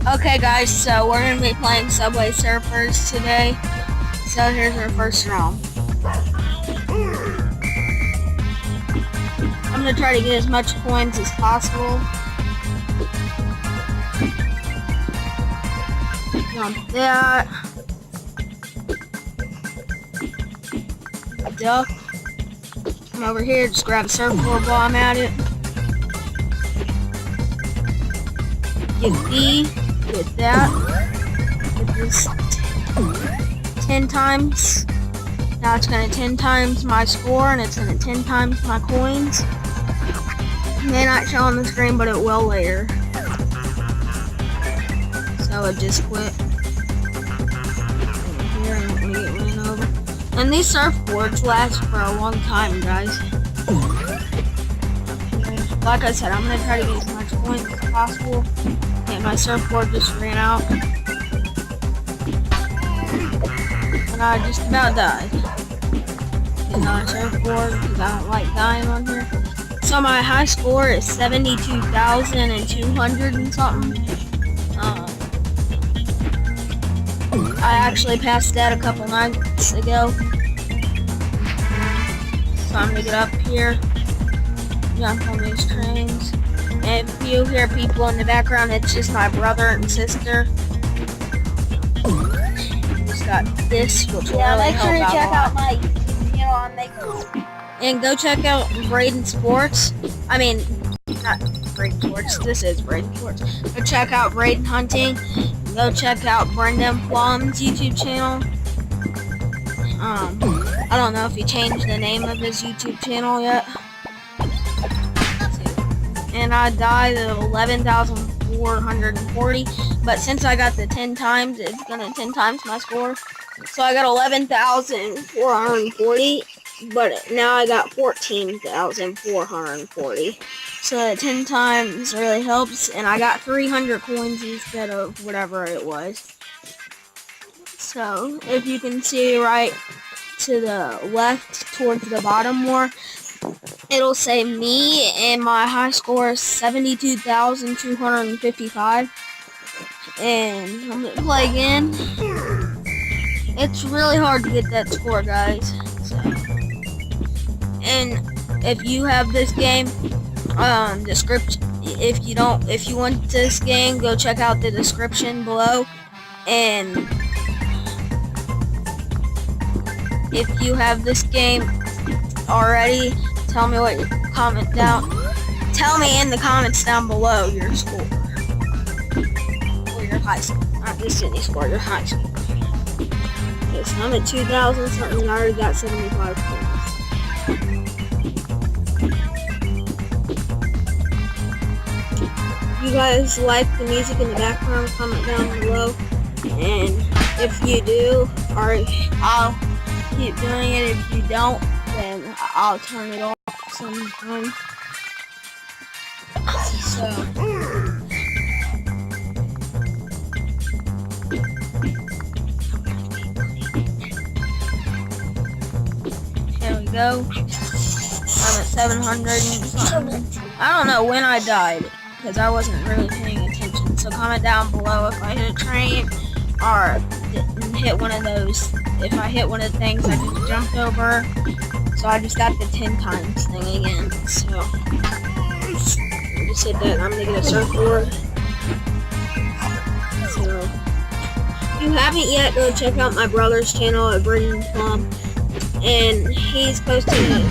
Okay guys, so we're going to be playing Subway Surfers today. So here's our first round. I'm going to try to get as much coins as possible. Jump that. Duck. Come over here, just grab a surfboard while I'm at it. Get B. Get that. Get this 10 times. Now it's going to 10 times my score, and it's going to 10 times my coins. It may not show on the screen, but it will later. So it just quit. Here, I'm going to get ran over. And these surfboards last for a long time, guys. Like I said, I'm going to try to get as much points as possible. And my surfboard just ran out. And I just about died. Another surfboard because I don't like dying on here. So my high score is 72,200 and something. I actually passed that a couple nights ago. So I'm gonna get up here, jump on these trains. And if you hear people in the background, it's just my brother and sister. Just got this, which will really make sure help to check out out my channel on Maker. And go check out Braden Sports. I mean, not Braden Sports. This is Braden Sports. Go check out Braden Hunting. Go check out Brendan Plum's YouTube channel. I don't know if he changed the name of his YouTube channel yet. And I died at 11,440. But since I got the 10 times, it's gonna 10 times my score. So I got 11,440. But now I got 14,440. So that 10 times really helps. And I got 300 coins instead of whatever it was. So if you can see right to the left towards the bottom more, it'll say me, and my high score is 72,255. And I'm gonna play again. It's really hard to get that score, guys. So. And if you have this game, description. If you want this game, go check out the description below. And if you have this game already, tell me what you comment down. Tell me in the comments down below your score or your high score. Not the city score, your high score. Because I'm at 2,000 something, and I already got 75 points. If you guys like the music in the background, comment down below. And if you do, I'll keep doing it. If you don't, then I'll turn it off sometime. So here we go. I'm at 700 and something. I don't know when I died because I wasn't really paying attention. So comment down below if I hit a train or didn't hit one of those. If I hit one of the things I just jumped over. So I just got the 10 times thing again. So I just hit that. I'm gonna get a surfboard. So if you haven't yet, go check out my brother's channel at Brendan Plum. And he's posting a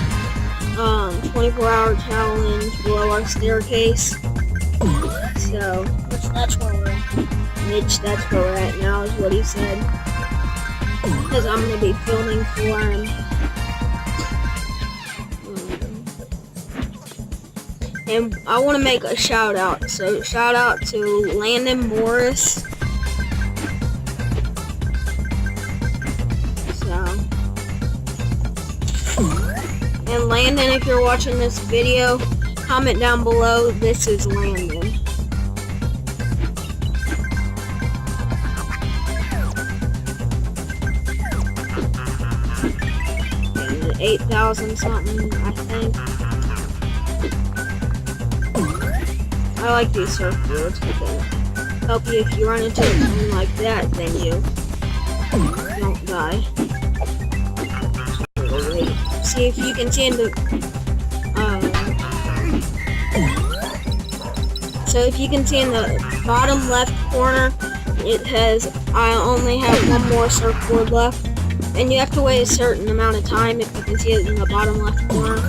24-hour challenge below our staircase. So that's where we're at. Mitch, that's where we're at now, is what he said. Because I'm going to be filming for him. And I want to make a shout out. So shout out to Landon Morris. And Landon, if you're watching this video, comment down below, this is Landon. 8,000 something, I think. I like these surfboards. help you if you run into something like that, then you don't die. Wait. See if you can see in the so if you can see in the bottom left corner, it has I only have one more surfboard left, and you have to wait a certain amount of time if you can see it in the bottom left corner.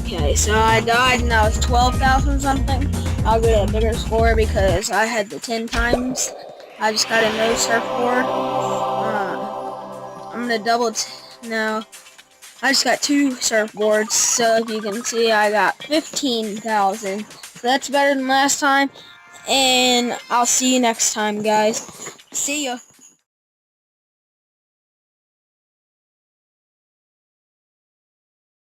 Okay, so I died and that was 12,000 something. I'll get a bigger score because I had the 10 times. I just got a no surfboard. I'm gonna double now. I just got 2 surfboards, so if you can see, I got 15,000. So that's better than last time, and I'll see you next time, guys. See ya.